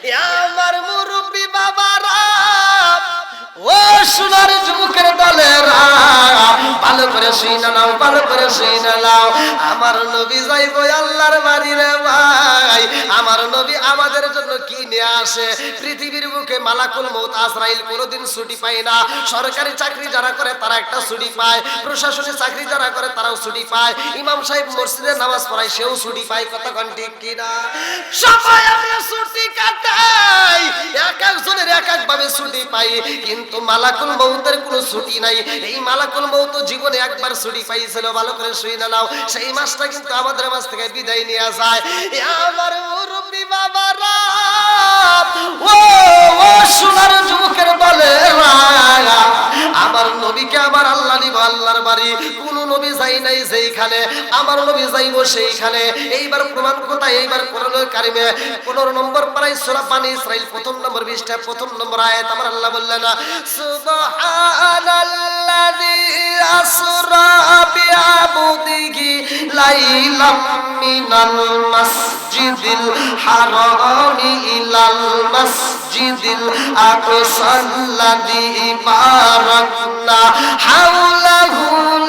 আমার মুরব্বী বাবারা, ও সোনার যুবকের দলেরা, ভালো করে শুনে নাও, ভালো করে শুনে নাও। আমার নবী যাইবো আল্লাহর বাড়ি রে ভাই। আমার নবী আমাদের জন্য কি নিয়ে আসে? পৃথিবীর বুকে মালাকুল মউত আজরাইল কোনোদিন ছুটি পায় না। সরকারি চাকরি যারা করে তারা একটা ছুটি পায়, প্রশাসনিক চাকরি যারা করে তারাও ছুটি পায়, ইমাম সাহেব মসজিদে নামাজ পড়ায় সেও ছুটি পায়। কথা কোন ঠিক কিনা? সবাই আমরা ছুটি কাটাই, এক একজনের এক এক ভাবে ছুটি পাই, কিন্তু মালাকুল মউতের কোনো ছুটি নাই। এই মালাকুল মউত জীবনে একবার ছুটি পাইছিল, ভালো করে শুনে নাও। সেই মাসটা কিন্তু আমাদের মাছ থেকে বিদায় নিয়ে যায়। আমার মুরব্বী বাবারা, ও সোনার যুবকের বলে, আমার নবীকে আমার আল্লাহ নিব আল্লাহর বাড়ি। কোন নবী যাই নাই যেইখানে, আমার নবী যাইবো সেইখানে। এইবার প্রমাণ কোথায়? এইবার কোরআনুল কারিমে 15 নম্বর পারায় সূরা বানী ইসরাঈল 1 নম্বর পৃষ্ঠা 1 নম্বর আয়াত আমার আল্লাহ বললেন, সুবহানাল্লাযী আসরা বিআবদিহি লাইলাম মিনাল মাসজিদিল হারামি ইলাল মাসজিদিল আকসাল্লাযী বারাকনা হাওলাহু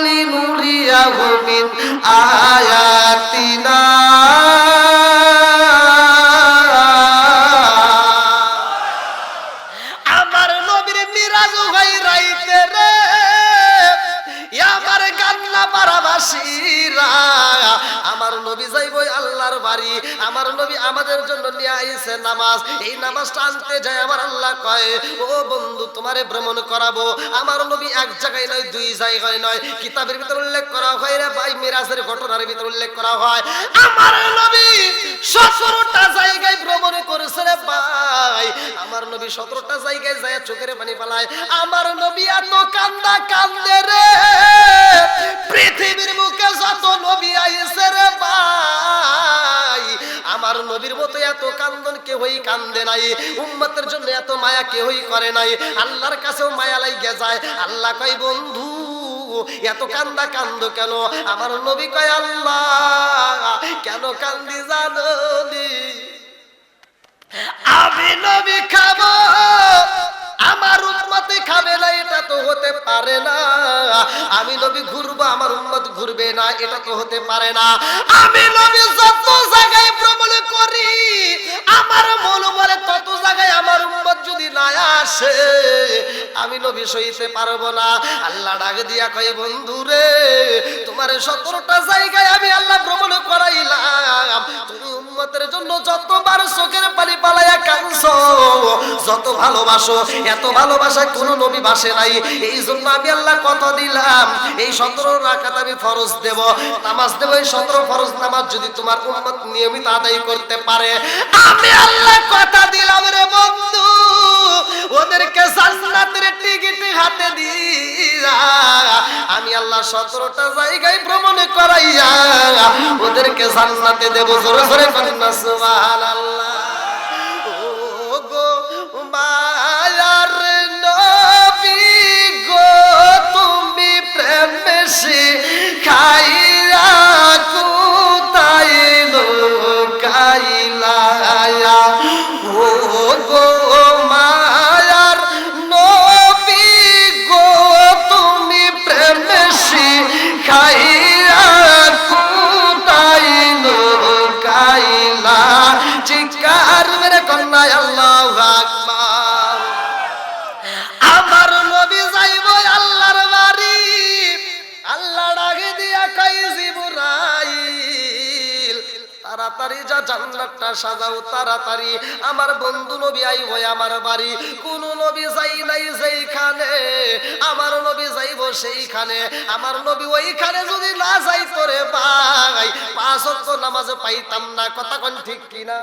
লিনুরিয়াহু মিন আয়াতিনা। আমার নবীর মিরাজ হয় রাইতে রে, আমার গান্না পারাবাসীরা, আমার নবী যাইবো আল্লাহর বাড়ি। আমার নবী আমাদের জন্য নিয়ে আইছে নামাজ। এই নামাজটা আনতে যায় আমার আল্লাহ কয়, ও বন্ধু তোমারে ভ্রমণ করাবো। আমার নবী এক জায়গায় নয়, দুই জায়গায় নয়, কিতাবের ভিতর উল্লেখ করা হয় রে ভাই, মিরাজের ঘটনার ভিতর উল্লেখ করা হয় আমার নবী 17টা জায়গায় ভ্রমণ করেছে রে ভাই। আমার নবী 17টা জায়গায় যায় চোখের পানি ফেলায়। আমার নবী এত কান্দা কান্দে রে, পৃথিবীর বুকে যত নবী আইছে রে ভাই, আমার নবীর মতো এত কান্দন কেউই কান্দে নাই, উম্মতের জন্য এত মায়া কেউই করে নাই। আল্লাহর কাছেও মায়া লাগে যায়। আল্লাহ কয়, বন্ধু এত কান্দা কান্দো কেন? আমার নবী কয়, আল্লাহ কেন কান্দি জানো নি? আমি নবী খাবো, আমার উম্মতে খাবে না, এটা তো হতে পারে না। আমি নবী ঘুরবো, আমার উম্মত ঘুরবে না, এটা তো হতে পারে না। আমি নবী যত জায়গায় ভ্রমণ করি, আমার মন বলে তত জায়গায় আমার উম্মত যদি না আসে, আমি নবী সইতে পারবো না। আল্লাহ ডাক দিয়া কয়, বন্ধু রে, তোমার 17টা জায়গায় আমি আল্লাহ ভ্রমণ করাইলাম, তুমি উম্মতের জন্য যতবার চোখের পানি পালাইয়া কাঁদছো, যত ভালোবাসো, এত ভালোবাসা কোন নবী বাসে নাই। এই জন্য আমি আল্লাহ কথা দিলাম, এই 17 রাকাত আমি ফরজ দেব, নামাজ দেব। এই 17 ফরজ নামাজ যদি তোমার উম্মত নিয়মিত আদায় করতে পারে, আমি আল্লাহ কথা দিলাম রে বন্ধু, ওদেরকে জান্নাতের টিকিট হাতে দিয়া আমি আল্লাহ 17টা জায়গায় ভ্রমণ করাইয়া ওদেরকে জান্নাতে দেব। জোরে জোরে বলেন না সুবহানাল্লাহ। ও গো মায়ার নবী গো, তুমি প্রেম শিখাইয়া কোথায় লুকাইলা? ও গো মায়ার নবী গো, তুমি প্রেম শিখাইয়া কোথায় লুকাইলা? চিৎকার মেরে কন্যা আল্লাহু আকবার। আমার নবী যাইবো আল্লাহর বাড়ি। আল্লাহ ডাকে দিয়া কয়, জিবরাইল তাড়াতাড়ি যা জান্নাতটা সাজাও, তাড়াতাড়ি আমার বন্ধু নবী আইবো আমার বাড়ি। কোন নবী যাই নাই যেইখানে, আমার নবী যাইবো সেইখানে। আমার নবী ওইখানে যদি না যাইতো রে ভাই, 5 ওয়াক্ত নামাজ পাইতাম না। কথা কোন ঠিক কিনা?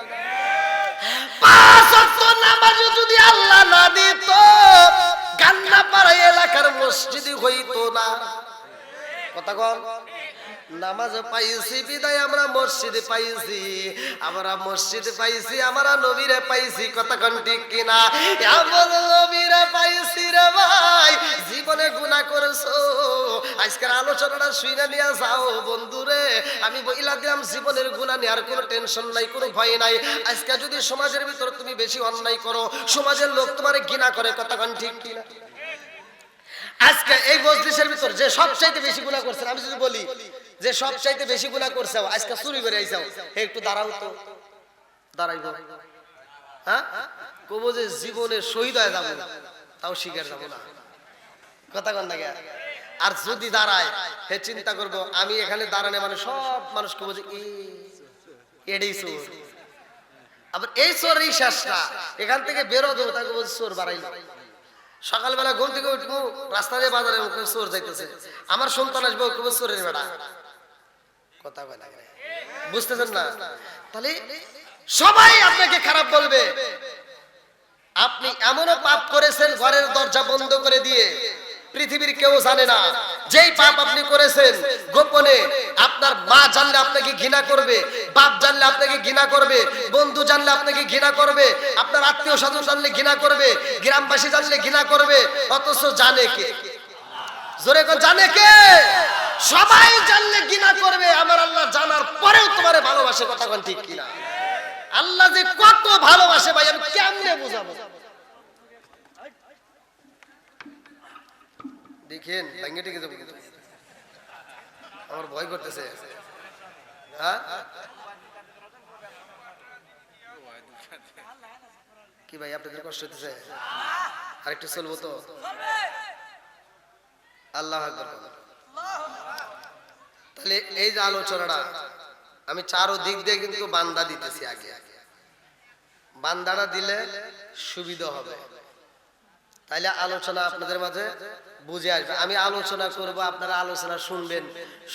5 ওয়াক্ত নামাজ যদি আল্লাহ না দিত, গান্নাপাড়া এলাকার মসজিদই হইতো না। কথা কোন? নামাজ পাইছি বিদায় আমরা মসজিদে পাইছি, আমরা মসজিদে পাইছি, আমরা নবীরে পাইছি। কথা কোন ঠিক কিনা? এমন নবীরে পাইছি রে ভাই, জীবনে গুনাহ করেছো, আজকের আলোচনাটা শুইনা নিয়া যাও বন্ধুরে। আমি বইলা দিলাম জীবনের গুনাহ নেওয়ার কোনো টেনশন নাই, কোনো ভয় নাই। আজকে যদি সমাজের ভিতর তুমি বেশি অন্যায় করো, সমাজের লোক তোমারে ঘৃণা করে, কথা কোন ঠিক কিনা? আজকে এই মজলিসের ভিতর যে সবচাইতে বেশি গুনাহ করছেন, আমি যদি বলি যে সবচাইতে বেশি গুনাহ করছো, আজকে চুরি করে আইছাও, একটু দাঁড়াও তো, দাঁড়াইবো? হ্যাঁ, কবো যে জীবনে শহীদ হয়ে যাবো, তাও শিকার যাবো না, কথা কন না গে? আর যদি দাঁড়ায়, হে চিন্তা করবো আমি এখানে দাঁড়ানো মানে সব মানুষ কবো যে এটাই চোর। আবার এই চোর এই শেষটা, এখান থেকে বেরো দেবো, তাকে বলছে চোর বাড়াইল। সকালবেলা ঘুম থেকে উঠবো, রাস্তা দিয়ে বাজারে চোর যাইতেছে, আমার সন্তান আসবে, চোরের বেড়া, কথা বলে বুঝতেছেন না? তাহলে সবাই আপনাকে খারাপ বলবে। আপনি এমনও পাপ করেছেন ঘরের দরজা বন্ধ করে দিয়ে, পৃথিবীর কেউ জানে না। যেই পাপ আপনি করেছেন গোপনে, আপনার মা জানলে আপনাকে ঘৃণা করবে, বাপ জানলে আপনাকে ঘৃণা করবে, বন্ধু জানলে আপনাকে ঘৃণা করবে, আপনার আত্মীয় স্বজন জানলে ঘৃণা করবে, গ্রামবাসী জানলে ঘৃণা করবে। অথচ জানে কে? জোরে কোন জানে কে? সবাই জানলে ঘৃণা করবে, আমার আল্লাহ জানার পরেও তোমারে ভালোবাসে, কথা কোন ঠিক কিনা? আল্লাহ যে কত ভালোবাসে ভাই, আমি কেমনে বুঝাবো? দেখেন ভাঙ্গে টিকে যাবো, আমার ভয় করতেছে। হ্যাঁ কি ভাই, আপনাদের কষ্ট হতেছে? আরেকটু চলবো তো? আল্লাহ আকবার। তাহলে এই যে আলোচনাটা আমি চারো দিক দিয়ে কিন্তু বান্দা দিতেছি, আগে বান্দাটা দিলে সুবিধা হবে, তাইলে আলোচনা আপনাদের মাঝে বুঝে আসবে। আমি আলোচনা করব, আপনারা আলোচনা শুনবেন,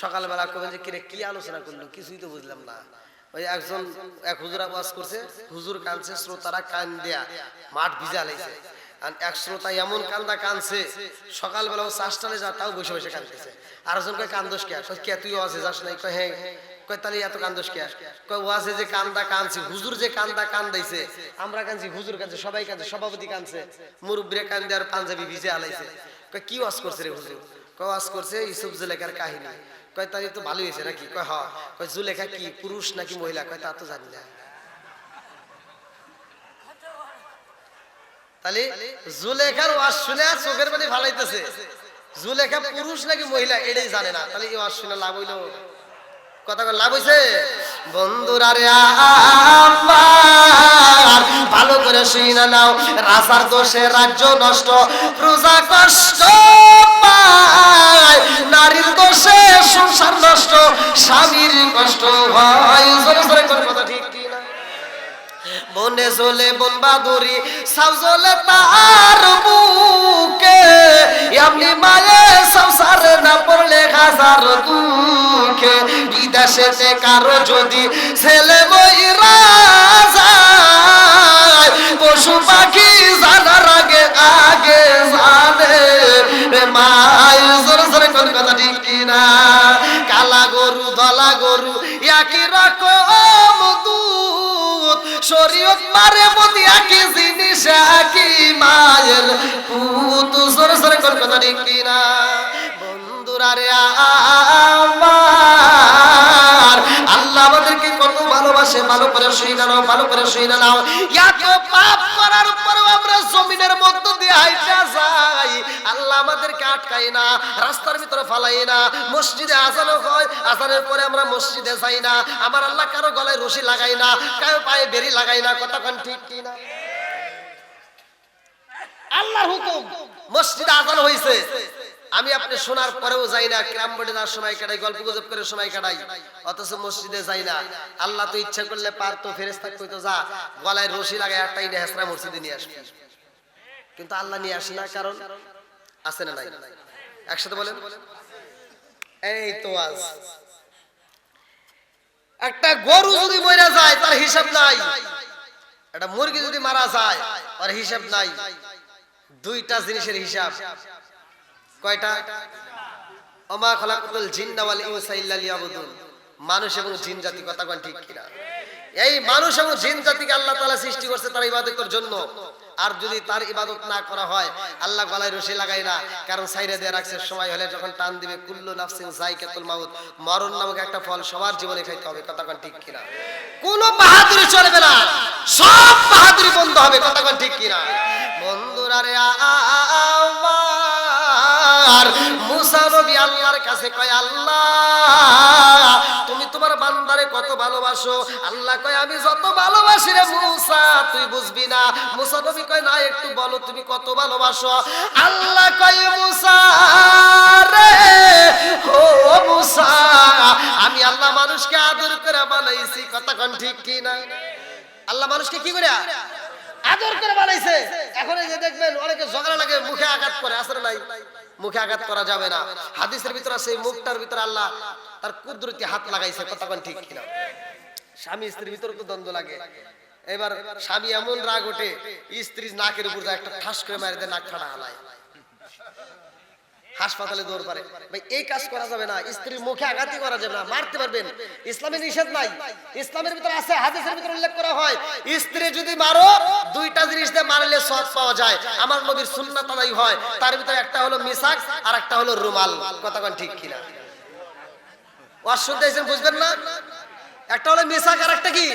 সকালবেলা করবেন যে কিরে কি আলোচনা করলো, কিছুই তো বুঝলাম না। ওই একজন এক হুজুর আওয়াজ করছে, হুজুর কানছে, শ্রোতারা কান দেয়া মাঠ ভিজা লাইছে। আর এক শ্রোতা এমন কান্দা কানছে, সকালবেলা ও চাষটালে যা, তাও বসে বসে কানতেছে। আর একজন কয় কান্দোস কে? কে তুই ওয়াজে যাস নাই? কয় হ্যাঁ। কয় তাহলে এত কান্দোস কে? কয় ওয়াজে যে কান্দা কানছি, হুজুর যে কান্দা কান্দাইছে, আমরা কানছি, হুজুর কানছে, সবাই কানছে, সভাপতি কানছে, মুরব্বীরা কান্দে, আর পাঞ্জাবি ভিজে আলাইছে। কয় কি ওয়াজ করছে রে হুজুর? কয় ওয়াজ করছে ইউসুফ জুলেখার কাহিনী। কয় তাহলে তো ভালোই হয়েছে নাকি? কয় হ্যাঁ। কয় জুলেখা কি পুরুষ নাকি মহিলা? কয় তা তো জানি না। তাহলে জুলেখার ওয়াজ শুনে চোখের পানি ফালাইতেছে, জুলেখা পুরুষ নাকি মহিলা এটাই জানে না। তাহলে এই ওয়াজ শুনে লাভ হইলো? কথা কয় লাভ হইছে? বন্ধুরা রে আমার ভালো করে শুইনা নাও, রাজার দোষে রাজ্য নষ্ট, প্রজা কষ্ট পায়, নারীর দোষে সংসার নষ্ট, স্বামীর কষ্ট হয়। জোরে জোরে কথা ঠিক কি না? বনে জ্বলে বন বাদুরি, সাউ জ্বলে তার বুকে, এমনি মায়ে সংসারে না পড়লে হাজার দুঃখে। বিদেশেতে কারো যদি ছেলে মইরা যায়, পশু পাখি জানার আগে আগে জানে রে মায়। জোরে জোরে কোন কথা ঠিক কিনা? কালা গরু ধলা গরু একই রকম দুধ, শরীয়ত মারে মতি একই জিনিস, একই মায়ের পুত। জোরে জোরে কোন কথা ঠিক কিনা? বন্ধুরা রে আমার আল্লাহ আমাদেরকে কত ভালোবাসে, ভালো করে শুইনা নাও, ভালো করে শুইনা নাও। এত পাপ করার পরেও আমরা জমিনের মধ্য দিয়ে হাইটা যাই, আল্লাহ আমাদেরকে আটকায় না, রাস্তার ভিতরে ফালাই না। মসজিদে আজান হয়, আজানের পরে আমরা মসজিদে যাই না। আমার আল্লাহ কারো গলায় রশি লাগাই না, কারো পায়ে বেরি লাগাই না, কথা কোন ঠিক কি না? আল্লাহর হুকুম, মসজিদে আজান হইছে, আমি আপনি শোনার পরেও যাই না, ক্রাম বোর্ডে যাওয়ার সময় কাটাই, গল্প গুজব করে সময় কাটাই, অথচ মসজিদে যাই না। আল্লাহ তো ইচ্ছা করলে পারতো, ফেরেশতা কইতো যা গলায় রশি লাগায় একটাই নিয়ে হেসরা মসজিদে নিয়ে আসবে, কিন্তু আল্লাহ নিয়ে আসে না। কারণ আছে না নাই? একসাথে বলেন। এই তো আজ একটা গরু যদি মরে যায় তার হিসাব নাই, একটা মুরগি যদি মারা যায় তার হিসাব নাই। দুইটা জিনিসের হিসাব কয়টা? ওমা খালাকুল জিন্না ওয়াল ইনসা ইল্লা লিয়াবুদুন, মানুষ এবং জিন জাতি, কথা কোন ঠিক কিনা? এই মানুষ এবং জিন জাতিকে আল্লাহ তাআলা সৃষ্টি করেছে তার ইবাদতের জন্য। আর যদি তার ইবাদত না করা হয়, আল্লাহ গলায় রশি লাগাই না, কারণ সাইরে দিয়ে রাখছে সময় হলে যখন টান দিবে, কুল্লু নাফসিন যায়কাতুল মাউত, মরণ নামক একটা ফল সবার জীবনে খাইতে হবে। কথা কোন ঠিক কিনা? কোন বাহাদুরি চলবে না, সব বাহাদুরি বন্ধ হবে। কথা কোন ঠিক কিনা? বন্ধুরা রে, আর মুসা নবী আল্লাহর কাছে কয়, আল্লাহ তুমি তোমার বান্দারে কত ভালোবাসো। আল্লাহ কয়, আমি যত ভালোবাসি রে মুসা তুই বুঝবি না। মুসা নবী কয়, না একটু বলো তুমি কত ভালোবাসো। আল্লাহ কয়, মুসা রে, ও মুসা, আমি আল্লাহ মানুষকে আদর করে বানাইছি। কথা কোন ঠিক কি না? আল্লাহ মানুষকে কি করে আদর করে বানাইছে। এখন এই যে দেখবেন অনেকে ঝগড়া লাগে, মুখে আঘাত করে, আসলে নাই, মুখে আঘাত করা যাবে না। হাদিসের ভিতর আছে মুখটার ভিতর আল্লাহ তার কুদরতি হাত লাগাইছে। কথা কোন ঠিক কিনা? স্বামী স্ত্রীর ভিতরে তো দ্বন্দ্ব লাগে। এবার স্বামী এমন রাগ ওঠে, স্ত্রী নাকের উপর একটা ঠাস করে মারি দেয়, নাক ফাটা হালায়, হাসপাতালে দৌড় পারে। ভাই এই কাজ করা যাবে না, স্ত্রীর মুখে আঘাতই করা যাবে না। মারতে পারবেন, ইসলামে নিষেধ নাই। ইসলামের ভিতরে আছে, হাদিসের ভিতরে উল্লেখ করা হয়, স্ত্রী যদি মারো দুইটা জিনিস দিয়ে মারলে সওয়াব পাওয়া যায়। আমার নবীর সুন্নাত আদায় হয়। তার ভিতরে একটা হলো মিসাক আর একটা হলো রুমাল। কথা কোন ঠিক কিনা? অশুদ্ধ এসে বুঝবেন না। একটা হলো মিসাক আর একটা কি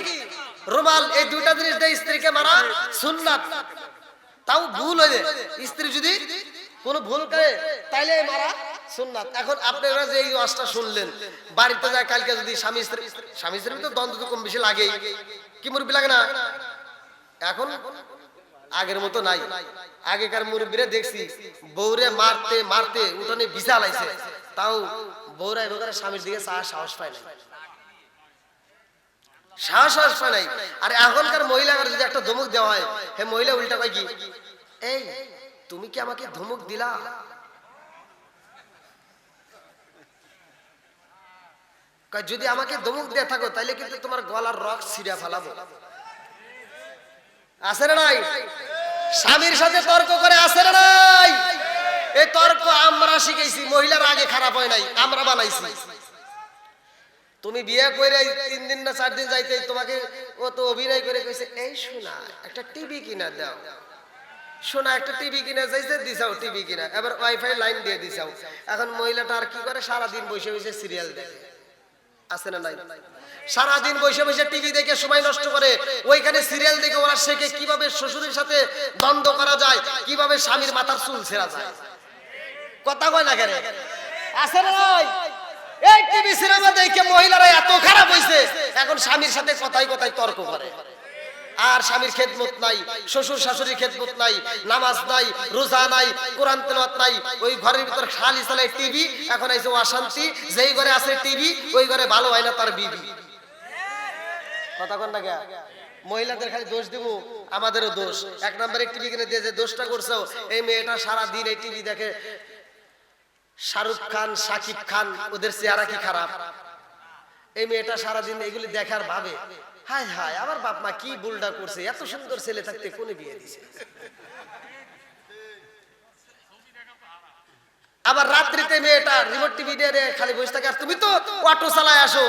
রুমাল। এই দুইটা জিনিস দিয়ে স্ত্রীকে মারা সুন্নাত। তাও ভুল হয়ে স্ত্রী যদি কোন ভুল করে তাইলে মারা সুন্নাত। এখন আপনারা যে এই ওয়াজটা শুনলেন, বাড়িতে যায় কালকে যদি স্বামী স্ত্রীর ভিতরে দ্বন্দ্ব তো কম বেশি লাগেই, কি মুরব্বি লাগে না? এখন আগের মতো নাই। আগেকার মুরব্বিরা দেখছি বউরে মারতে মারতে উঠোনে বিছা লাইছে, তাও বউরা এবার স্বামীর দিকে সাহস পায় না, সাহস পায় নাই। আর এখনকার মহিলাদের যদি একটা ধমক দেওয়া হয়, হে মহিলা উল্টা কয় কি, এই তুমি কি আমাকে ধমক দিলা? যদি আমাকে ধমক দিয়ে থাকো তাহলে কিন্তু তোমার গলার রক ছিঁড়া ফেলাবো। আছে না নাই? স্বামীর সাথে তর্ক করে, আছে না নাই? এই তর্ক আমরা শিখেছি, মহিলার আগে খারাপ হয় নাই, আমরা বানাইছি। তুমি বিয়ে করে 3 দিন না 4 দিন যাইতে তোমাকে ও তো অভিনয় করে কইছে, এই শোনা একটা টিভি কিনা দাও, শোনা একটা টিভি কিনে যাইছে, দিছাও টিভি কিনা, এবার ওয়াইফাই লাইন দিয়ে দিছাও। এখন মহিলাটা আর কি করে, সারাদিন বসে বসে সিরিয়াল দেখে। আছে না নাই? সারাদিন বসে বসে টিভি দেখে সময় নষ্ট করে। ওইখানে সিরিয়াল দেখে ওরা শেখে কিভাবে শ্বশুরের সাথে দ্বন্দ্ব করা যায়, কিভাবে স্বামীর মাথার চুল ছেঁড়া যায়। কথা কয় না কেন? আছে না নাই? এই টিভি সিনেমা দেখে মহিলারা এত খারাপ হইছে, এখন স্বামীর সাথে কথাই কথাই তর্ক করে। আর স্বামীর খেদমত নাই, শ্বশুর শাশুড়ির খেদমত নাই, নামাজ নাই, রোজা নাই, কোরআন তেলাওয়াত নাই। ওই ঘরের ভিতর খালি চালায় টিভি। এখন আইছে অশান্তি, যেই ঘরে আছে টিভি ওই ঘরে ভালো হয় না তার বিবি। কথা কোন না? মহিলাদের খালি দোষ দিব, আমাদেরও দোষ। 1 নম্বরে টিভি কিনে দিয়ে যে দোষটা করছো, এই মেয়েটা সারা দিন এই টিভি দেখে। শাহরুখ খান, সাকিব খান, ওদের চেহারা কি খারাপ। এই মেয়েটা সারাদিন এগুলি দেখার ভাবে, হায় হায় আমার বাপ মা কি ভুলটা করছে, এত সুন্দর ছেলে থাকতে কোনে বিয়ে দিছে। আবার রাত্রিতে মেয়েটা রিমোট টিভি নিয়ে খালি বসে থাকে, আর তুমি তো অটো চালায় আসো।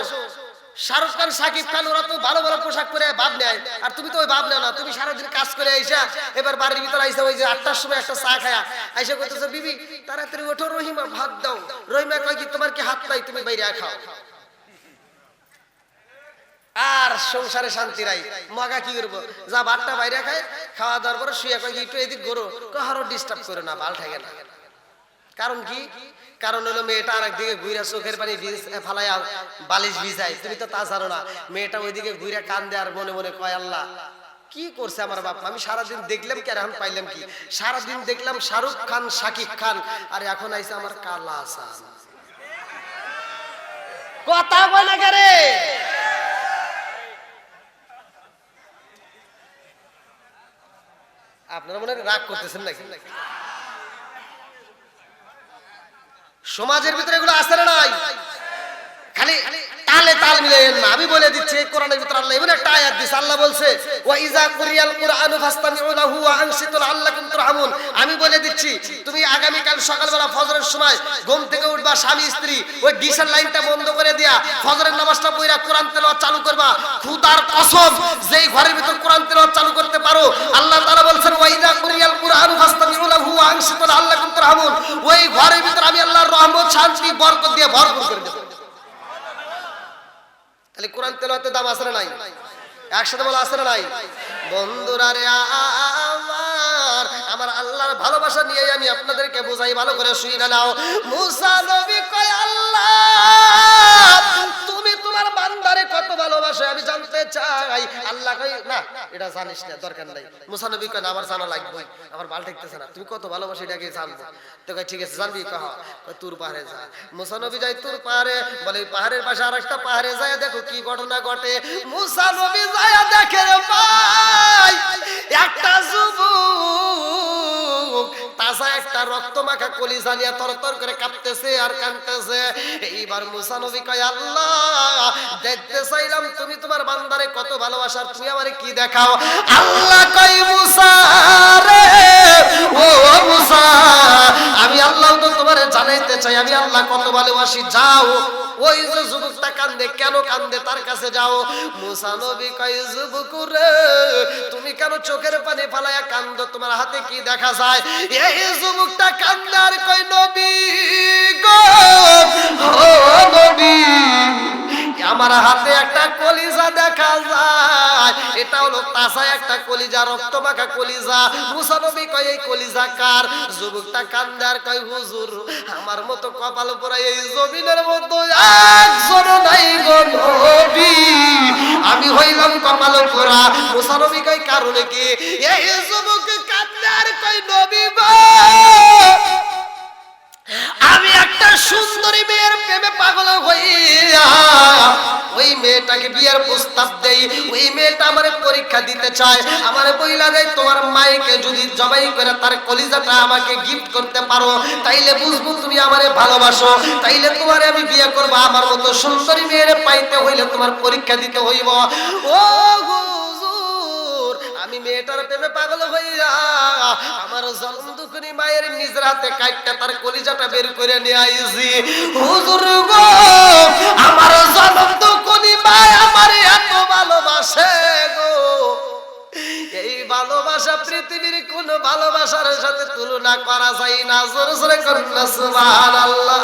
শাহরুখ খান, সাকিব খান ওরা তো ভালো ভালো পোশাক পরে ভাব নেয়, আর তুমি তো ওই ভাব নেও না। তুমি সারাদিন কাজ করে আইসা এবার বাড়ির ভিতরে আইসা ওই যে 8টার সময় একটা চা খায়া আইসা কইতেছো, বিবি তাড়াতাড়ি ওঠো, রহিমা ভাত দাও। রহিমা কয় কি, তোমার কি হাত নাই, তুমি বাইরে খাও। আর সংসারে শান্তি নাই। মগা কি করবো, যা ভাতটা বাইরে খায়, খাওয়া দাওয়ার পরে শুয়ে কয় একটু এদিক করো, কারো ডিস্টার্ব করো না, ভাল থাকে না। কারণ কি? কারণ হলো মেয়েটা আর একদিকে ঘুরে চোখের পানি ফালাইয়া বালিশ ভিজায়, তুমি তো তা জানো না। মেয়েটা ওইদিকে ঘুরে কান্দে আর মনে মনে কয়, আল্লাহ কি করছে আমার বাপ, আমি সারাদিন দেখলাম কি আর এখন পাইলাম কি। সারাদিন দেখলাম শাহরুখ খান, সাকিব খান, আর এখন আইসা আমার কালা আসান। কথা বলে না কে? আপনারা মনে রাগ করতেছেন নাকি? সমাজের ভিতরে এগুলো আছে না নাই? খালি তালে তাল মিলাইয়েন না। আমি বলে দিচ্ছি, কোরআনের ভিতরে আল্লাহ এমন একটা আয়াত দিয়েছে, আল্লাহ বলছে ওয়া ইযা কুরিয়াল কুরআনু ফাসতামিউ লাহু ওয়া আনসিতু লাআল্লাকুম তুরহামুন। আমি বলে দিচ্ছি, তুমি আগামী কাল সকালবেলা ফজরের সময় ঘুম থেকে উঠবা, স্বামী স্ত্রী ওই ডিশের লাইনটা বন্ধ করে দিয়া ফজরের নামাজটা পড়া কোরআন তেলাওয়াত চালু করবা। খোদার কসম, যেই ঘরের ভিতর কোরআন তেলাওয়াত চালু করতে পারো, আল্লাহ তাআলা বলছেন ওয়া ইযা শান্তি বরকত দিয়ে ভরপুর করে দেব। তাহলে কোরআন তেলাওয়াতের দাম আছে না নাই? একসাথে বলা আছে না নাই? বন্ধুরা রে আমার, আমার আল্লাহর ভালোবাসা নিয়ে আমি আপনাদেরকে বোঝাই, ভালো করে শুনে নাও। মুসা নবী কয়, আল্লাহ তুমি তোমার বান্দারে কত ভালোবাসো আমি জানতে চাই। আল্লাহ কয়, না এটা জানিস না, দরকার নাই। মুসা নবী কয়, না আমার জানা লাগবে, আমার বাল ঠেকতেছে না, তুমি কত ভালোবাসো এটাকে জানবো। তো কয় ঠিক আছে, জানবি? কহ তুর পাহাড়ে যা। মুসা নবী যায় তুর পাহাড়ে, বলে পাহাড়ের পাশে আরেকটা পাহাড়ে যায়, দেখো কি ঘটনা ঘটে। মুসা নবী যায় দেখে রে ভাই, একটা যুবক তাজা একটা রক্ত মাখা কলিজা নিয়ে তরতর করে কাঁপতেছে আর কাঁদতেছে। এইবার মুসা নবী কয়, আল্লাহ দেখতে চাইলাম তুমি তোমার বান্দারে কত ভালোবাসার, তুমি আমারে কি দেখাও। আল্লাহ কয়, মুসা রে ও মুসা, আমি আল্লাহ তো তোমারে জানাইতে চাই আমি আল্লাহ কত ভালোবাসি। যাও ওই যে যুবকটা কান্দে, কেন কান্দে তার কাছে যাও। মুসা নবী কয়, যুবক রে তুমি কেন চোখের পানি ফালায়া কান্দো, তোমার হাতে কি দেখা যায়? এই যুবকটা কান্দে আর কয়, নবী গো ও নবী, আমার হাতে একটা কলিজা দেখা যায়, এটা হলো তাজা একটা কলিজা, রক্ত মাখা কলিজা। মুসা নবী কয়, এই কলিজা কার? যুবকটা কান্দে আর কয়, হুজুর আমার মতো কপাল পোড়া এই জমিনের মধ্যে একজন নাই গো নবী, আমি হইলাম কপাল পোড়া। মুসা নবী কয়, কারণে কি? এই যুবক কান্দে আর কয়, নবী গো আমি একটা সুন্দরী মেয়ের প্রেমে পাগল হইয়া ওই মেয়েটাকে বিয়ের প্রস্তাব দেই, ওই মেয়েটা আমারে পরীক্ষা দিতে চায়, আমারে বইলা দেয় তোমার মাইকে যদি জবাই করে তার কলিজাটা আমাকে গিফট করতে পারো তাইলে বুঝবো তুমি আমারে ভালোবাসো, তাইলে তোমারে আমি বিয়ে করবো। আমার মতো সুন্দরী মেয়েরে পাইতে হইলে তোমার পরীক্ষা দিতে হইব। ও হুজুর আমি মেয়েটার প্রেমে পাগল হইয়া আমার জন্ম দুঃখী মায়ের নিজের হাতে কাটটা তার কলিজাটা বের করে নিয়ে আইছি। হুজুর গো আমার জন্ম দুঃখী মা আমারে এত ভালোবাসে গো, এই ভালোবাসা পৃথিবীর কোন ভালোবাসার সাথে তুলনা করা যায় না। জোরে জোরে করুন না সুবহানাল্লাহ।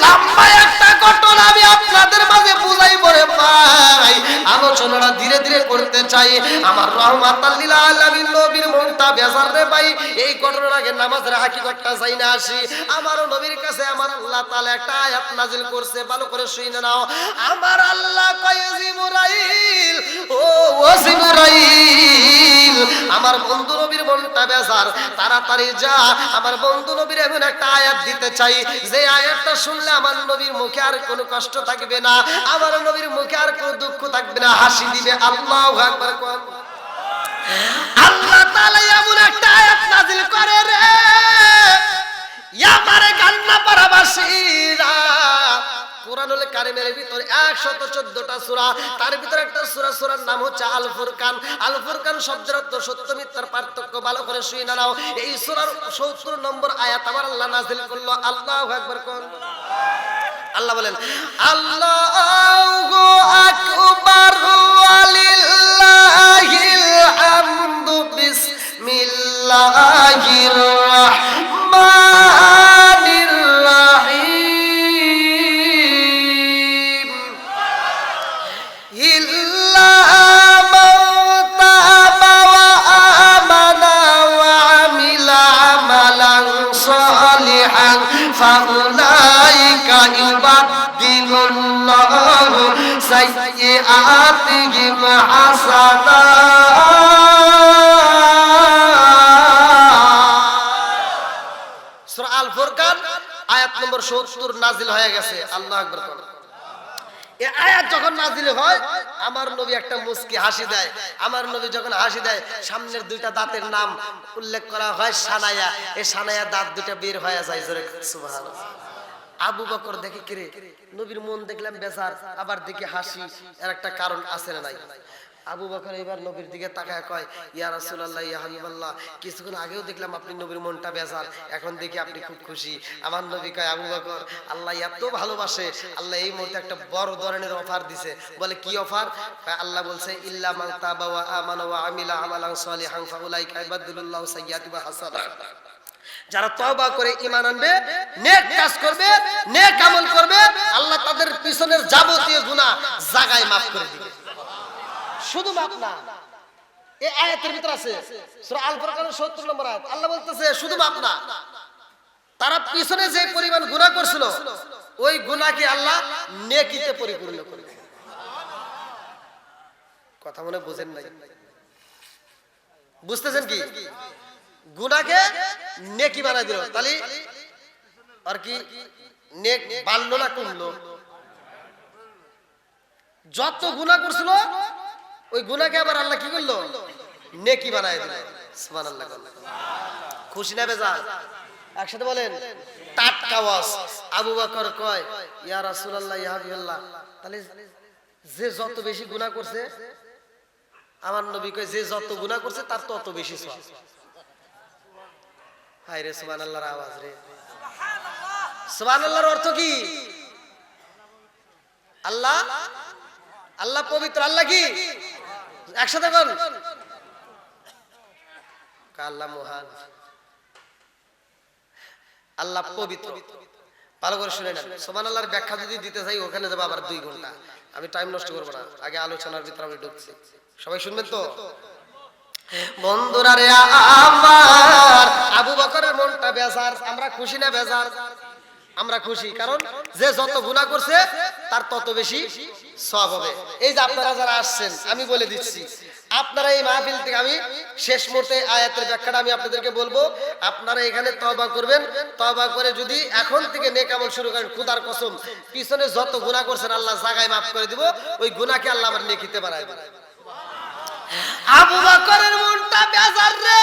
লম্বা একটা ঘটনা আমি আপনাদের মাঝে বুঝাই পড়ে পাই, আলোচনাটা ধীরে ধীরে করতে চাই। আমার রহমাতাল লিল আলামিন নবীর মনটা বেজার রে ভাই। এই ঘটনার আগে নামাজের হাকিকতটা যাই না আসি। আমার নবীর কাছে আমার আল্লাহ তাআলা একটা আয়াত নাজিল করছে, ভালো করে শুনে নাও। আমার আল্লাহ কয়, জিবরাইল ও জিবরাইল আমার বন্ধু নবীর মনটা বেজার, তাড়াতাড়ি যা আমার বন্ধু নবীর এমন একটা আয়াত দিতে চাই যে আয়াতটা শুনলে আমার নবীর মুখে আর কোনো কষ্ট থাকবে না, আমার নবীর মুখে আর কোনো দুঃখ থাকবে না, হাসি দিবে। আল্লাহু আকবার। আল্লাহ তাআলা এমন একটা আয়াত নাযিল করে রে আমারে কান্না পারাবাসীরা। কুরআনুল কারীমের ভিতরে 114টা সূরা, তার ভিতরে একটা সূরার নাম হচ্ছে আল ফুরকান। আল ফুরকান শব্দের অর্থ সত্য মিথ্যার পার্থক্য, ভালো করে শুনে নাও। এই সূরার 70 নম্বর আয়াত আমার আল্লাহ নাযিল করলো। আল্লাহু আকবার কোন। আল্লাহ বলেন, আল্লাহু আকবার ওয়ালিল্লাহিল হামদু বিসমিল্লাহির রাহমানির রাহিম। ইল্লা মান তাবা ওয়া আমানা ওয়া আমিলা আমালান সালিহান ফাউলাইকা ইউবাদদিলুল্লাহু সাইয়্যাতিহিম হাসানাত। সূরা আল ফুরকান আয়াত নম্বর 70 নাজিল হয়ে গেছে। আল্লাহু আকবার। এই আয়াত যখন নাজিল হয় আমার নবী একটা মুস্কি হাসি দেয়। আমার নবী যখন হাসি দেয় সামনের দুইটা দাঁতের নাম উল্লেখ করা হয় সানায়া, এই সানায়া দাঁত দুটো বের হয়ে যায়। জোরে সুবহানাল্লাহ। আবু বকর দেখে কিরে নবীর মন দেখলাম বেজার, আবার দেখি হাসি, এর একটা কারণ আছে না নাই? আবু বকর এবার নবীর দিকে তাকায় কয়, ইয়া রাসূলুল্লাহ ইয়া হাবিবাল্লাহ, কিছুক্ষণ আগেও দেখলাম আপনি নবীর মনটা বেজার, এখন দেখি আপনি খুব খুশি। আমার নবী কয়, আবু বকর আল্লাহ এত ভালোবাসে, আল্লাহ এই মুহূর্তে একটা বড় ধরনের অফার দিছে। বলে কি অফার? আল্লাহ বলছে, ইল্লা মান তাবা ওয়া আমানা ওয়া আমিলা আমালান সালিহান ফাউলাইকা ইউবাদদিলুল্লাহু সাইয়্যাতিহিম হাসানাত। যারা তওবা করে ঈমান আনবে, নেক কাজ করবে, নেক আমল করবে, আল্লাহ তাদের পিছনের যাবতীয় গুনাহ জায়গায় maaf করে দিবে। শুধু maaf না, এই আয়াতের ভিতর আছে সূরা আল ফুরকানের ৭০ নম্বর আয়াত, আল্লাহ বলতেছে শুধু maaf না, তারা পিছনে যে পরিমাণ গুনাহ করছিল ওই গুনাহকে আল্লাহ নেকিতে পরিপূর্ণ করে দিবে। কথা মনে বুঝেন নাই? বুঝতেছেন কি? গুনাহকে নেকি বানাই দিল, তাহলে আর কি নেক বাড়লো না কমলো? যত গুনাহ করছিল ওই গুনাহকে আবার আল্লাহ কি করলো? নেকি বানাই দিল। সুবহানাল্লাহ। খুশি না বেজার? একসাথে বলেন টাটকা ওয়াজ। আবু বকর কয় ইয়া রাসূলুল্লাহ ইয়া হাবিবাল্লাহ, তাহলে যে যত বেশি গুনাহ করছে, আমার নবী কয় যে যত গুনাহ করছে তার তত বেশি সওয়াব। হায় রে সুবহানাল্লাহর আওয়াজ রে। সুবহানাল্লাহর অর্থ কি? আল্লাহ, আল্লাহ পবিত্র। আল্লাহ কি? একসাথে বল, আল্লাহ মহান, আল্লাহ পবিত্র। ভালো করে শুনে নেন। সুবহানাল্লাহর ব্যাখ্যা যদি দিতে চাই ওখানে যাবো আবার 2 ঘন্টা, আমি টাইম নষ্ট করবো না, আগে আলোচনার ভিতরে আমি ঢুকছি। সবাই শুনবেন তো? বন্ধুরা রে আমার, আবু বকরের মনটা বেজার। আমরা খুশি না বেজার? আমরা খুশি, কারণ যে যত গুনাহ করছে তার তত বেশি সওয়াব হবে। এই যে আপনারা যারা আসছেন, আমি বলে দিচ্ছি, আপনারা এই মাহফিল থেকে, আমি শেষ মুহূর্তে আয়াতের ব্যাখ্যাটা আমি আপনাদেরকে বলবো, আপনারা এখানে তওবা করবেন। তওবা করে যদি এখন থেকে নেক আমল শুরু করেন, খোদার কসম পিছনে যত গুনাহ করছেন আল্লাহ জায়গায় maaf করে দিব, ওই গুনাহকে আল্লাহ আবার নেকিতে বানায় দিবেন। আবু বকরের মনটা বেজার রে।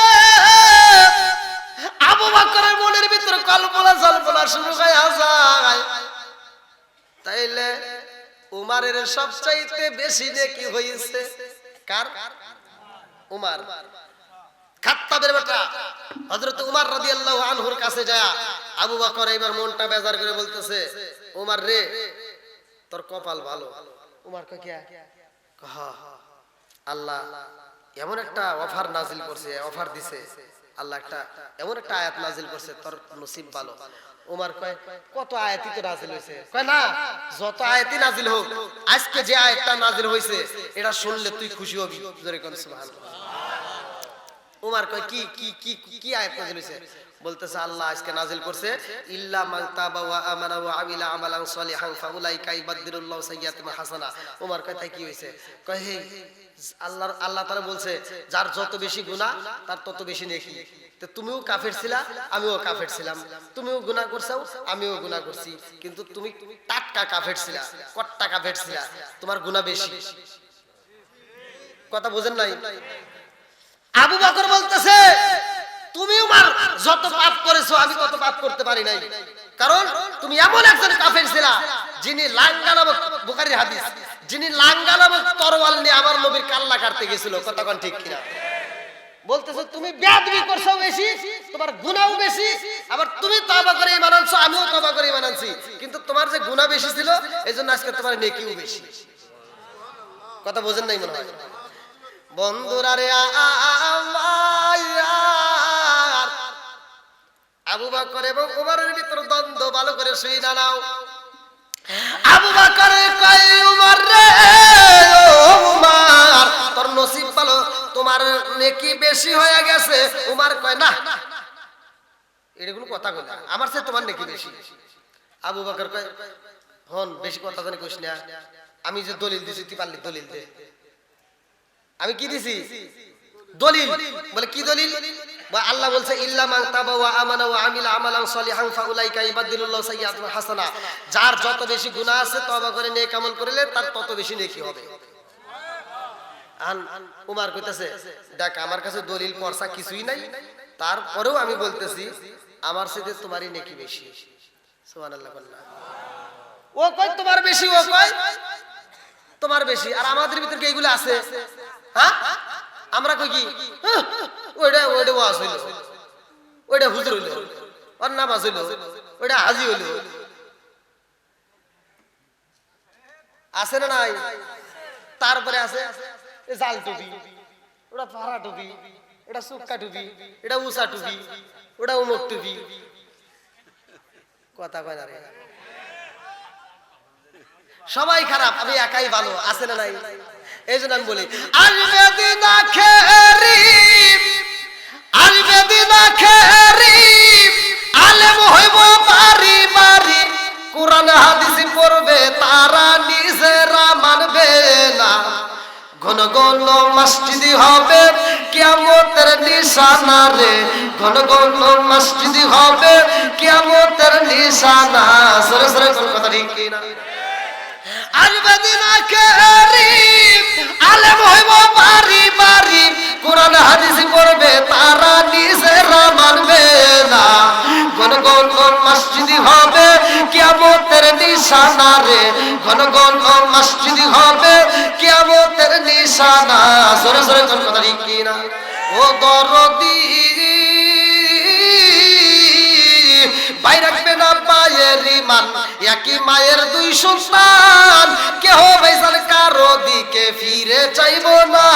আবু বকরের মনের ভিতরে কল্পনা জল্পনা শুরু হয়ে যায়, তাইলে উমারের সবচাইতে বেশি নেকি হয়েছে কার? উমার, খাত্তাবের বেটা হযরত উমার রাদিয়াল্লাহু আনহুর কাছে যায় আবু বকর এবার মনটা বেজার করে বলতেছে, উমার রে তোর কপাল ভালো। উমার কয় কি? হ্যাঁ, আল্লাহ এমন একটা অফার নাজিল করছে, অফার দিছে আল্লাহ, একটা এমন একটা আয়াত নাজিল করছে, তোর নসিব ভালো। উমার কয় কত আয়াতই তো নাজিল হয়েছে। কয় না, যত আয়াতই নাজিল হোক, আজকে যে আয়াতটা নাজিল হয়েছে এটা শুনলে তুই খুশি হবি। জোরে কোন সুবহানাল্লাহ। উমার কয় কি কি কি কি আয়াত নাজিল হয়েছে? বলতেছে আল্লাহ আজকে নাজিল করছে ইল্লা মান তাবা ওয়া আমানা ওয়া আমিলা আমালান সলিহান ফাউলাইকা ইবাদদিলুল্লাহু সাইয়্যাতিহিম হাসানা। উমার কয় তাই কি হইছে? কয় হে আল্লাহ তাআলা বলছে যার যত বেশি গুনাহ তার তত বেশি নেকি। তো তুমিও কাফের ছিলা, আমিও কাফের ছিলাম, তুমিও গুনাহ করছো, আমিও গুনাহ করছি, কিন্তু তুমি টাটকা কাফের ছিলা, কট্টা কাফের ছিলা, তোমার গুনাহ বেশি। কথা বুঝেন নাই? আবু বকর বলতেছে তুমি উমার যত পাপ করেছো আমি তত পাপ করতে পারি নাই, কারণ তুমি এমন একজন কাফের ছিলা যিনি লাঙ্গা নামক, বুখারীর হাদিস, যিনি লাঙ্গা নামক তরোয়াল নিয়ে আমার নবীর কাল্লা কাটতে গিয়েছিল। কথা কোন ঠিক কিনা? বলতেছো তুমি বেয়াদবি করছো বেশি, তোমার গুনাহও বেশি, আবার তুমি তওবা করে ঈমান আনছো, আমিও তওবা করে ঈমান আনছি, কিন্তু তোমার যে গুনাহ বেশি ছিল এইজন্য আজকে তোমার নেকিও বেশি। কথা বুঝেন নাই মনে হয়? বন্ধুরা রে আমার, আবু বকর এবং উমরের ভিতর দ্বন্দ্ব ভালো করে শুইনা নাও। আবু বকর কয় উমর রে, ও উমর তোর নসিব ভালো, তোমার নেকি বেশি হয়ে গেছে। উমর কয় না, এটা কোনো কথা কই না, আমার চেয়ে তোমার নেকি বেশি। আবু বকর কয় হন বেশি কথা জানি কইস না, আমি যে দলিল দিছি তুই পারলি দলিল দে। আমি কি দিছি? দলিল। বলে কি দলিল? আল্লাহ বলছে ইল্লা মান তাবা ওয়া আমানা ওয়া আমিলা আমালান সলিহান ফাউলাইকা ইবাদদিলুল্লাহু সাইয়্যাতিহিম হাসানা। যার যত বেশি গুনাহ আছে তওবা করে নেক আমল করলে তার তত বেশি নেকি হবে। উমর কইতেছে দেখ আমার কাছে দলিল পড়সা কিছুই নাই, তারপরেও আমি বলতেছি আমার সাথে তোমারই নেকি বেশি। সুবহানাল্লাহ। ও কয় তোমার বেশি, ও কয় তোমার বেশি, আর আমাদের ভিতর কি এগুলো আছে? হ্যাঁ, আমরা কই কি ওইটা ওইটা ওয়াজ হইল, ওইটা হুজুর হইল, ওর নামাজ হইল, ওইটা হাজি হইল, আছে না নাই? তারপরে আছে জাল টুপি, ওটা পাড়া টুপি, এটা সুক্কা টুপি, এটা উষা টুপি, ওটা উমুক টুপি। কথা কয় না রে, সবাই খারাপ, আমি একাই ভালো, আছে না নাই? এই জন্য আমি বলি আসবে দিন আখেরি, আসবে দিন আখেরি, আলেম হইব বাড়ি বাড়ি, কোরআন হাদিস পড়বে তারা নিজেরা মানবে না। ঘন ঘন মসজিদ হবে কিয়ামতের নিশানা রে, ঘন ঘন মসজিদ হবে কিয়ামতের নিশানা। সরে সরে কোন কথা ঠিক কি না? আসবে দিন আখেরি, আলেম হইব বাড়ি বাড়ি, কোরআন হাদিস পড়বে তারা নিজেরা মানবে না। ঘন ঘন মসজিদ হবে কিয়ামতের নিশানা রে, ঘন ঘন মসজিদ হবে কিয়ামতের নিশানা। জোরে জোরে কোন কথা ঠিক কি না? ও দরদি ভাই রাখবে না পায়ের ইমান, একই মায়ের দুই সন্তান, কেহ ভাইজান কারো দিকে ফিরে চাইব না।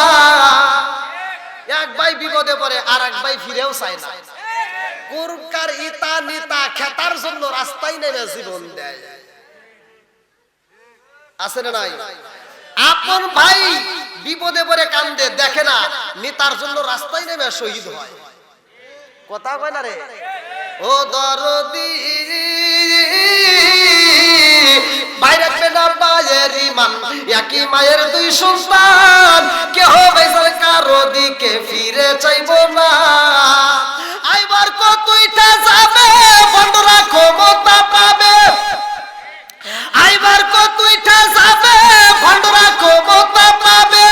এক ভাই বিপদে পড়ে আর এক ভাই ফিরেও চায় না। কুরকার ইতা নিতা খেতার জন্য রাস্তায় নেমে জীবন দেয়, আছে না নাই? আপন ভাই বিপদে পড়ে কান্দে, দেখে না নেতার জন্য রাস্তায় নেমে শহীদ হয়। কথা কয় না রে? ও দরদি ভাই রাখবে না পায়ের ইমান, একই মায়ের দুই সন্তান, কেহ ভাইজান কারো দিকে ফিরে চাইব না। আইবার কতইটা যাবে বন্ধুরা ক্ষমতা পাবে, আইবার কতইটা যাবে বন্ধুরা ক্ষমতা পাবে।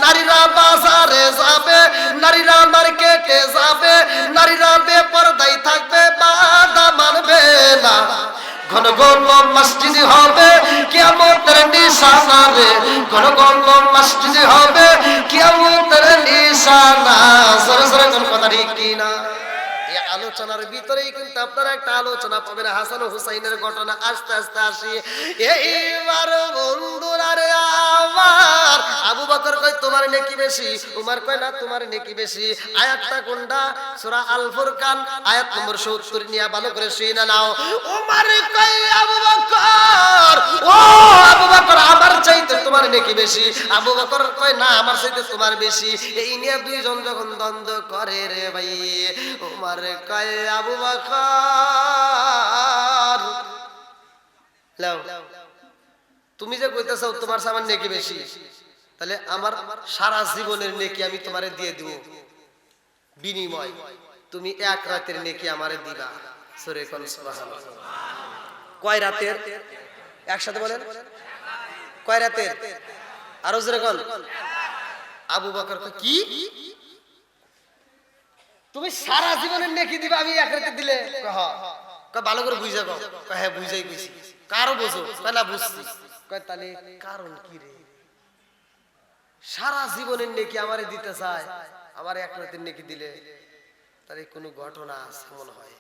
নারীরা বাজারে যাবে, নারীরা মার্কেটে যাবে, নারীরা বেপরদাই থাকবে, বাধা মানবে না। ঘন ঘন মসজিদ হবে কিয়ামতের নিশানা রে, ঘন ঘন মসজিদ হবে কিয়ামতের নিশানা। সরে সরে কোন কথা ঠিক কি না? এই আলোচনার ভিতরেই কিন্তু আপনারা একটা আলোচনা পাবেন হাসান ও হুসাইনের ঘটনা। আস্তে আস্তে আসি এইবার বন্ধুরা রে আমার। আবু বকর কয় তোমার নেকি বেশি, উমর কয় না তোমার নেকি বেশি। আয়াতটা কোনটা? সূরা আল ফুরকান আয়াত নম্বর 70 নিয়ে ভালো করে শুনে নাও। উমর কয় আবু বকর, ও আবু বকর আমার চাইতে তোমার নেকি বেশি। আবু বকর কয় না আমার চাইতে তোমার বেশি। এই নিয়ে দুইজন যখন দ্বন্দ্ব করে রে ভাই, উমর কয় আবু বকর লাও, তুমি যে কইতেছো তোমার সামান নেকি বেশি, তাহলে আমার সারা জীবনের নেকি আমি তোমারে দিয়ে দিব, বিনিময় তুমি এক রাতের নেকি আমারে দিবা। সূরা কোন সুবহানাল্লাহ। কয় রাতের? একসাথে বলেন, কয় রাতের? আরো জোরে কোন? আবু বকর কয় কি তুমি সারা জীবনের নেকি দিবা আমি এক রাতে দিলে? কয় হ্যাঁ। কয় ভালো করে বুঝা কও। কয় হ্যাঁ বুঝাই কইছি। কারো বুঝো? কয় না বুঝছি। কয় তাহলে কারণ কি রে? সারা জীবনের নেকি আমারে দিতে চায়, আমার এক রাতের নেকি দিলে, তাহলে কোনো ঘটনা আছে মনে হয়।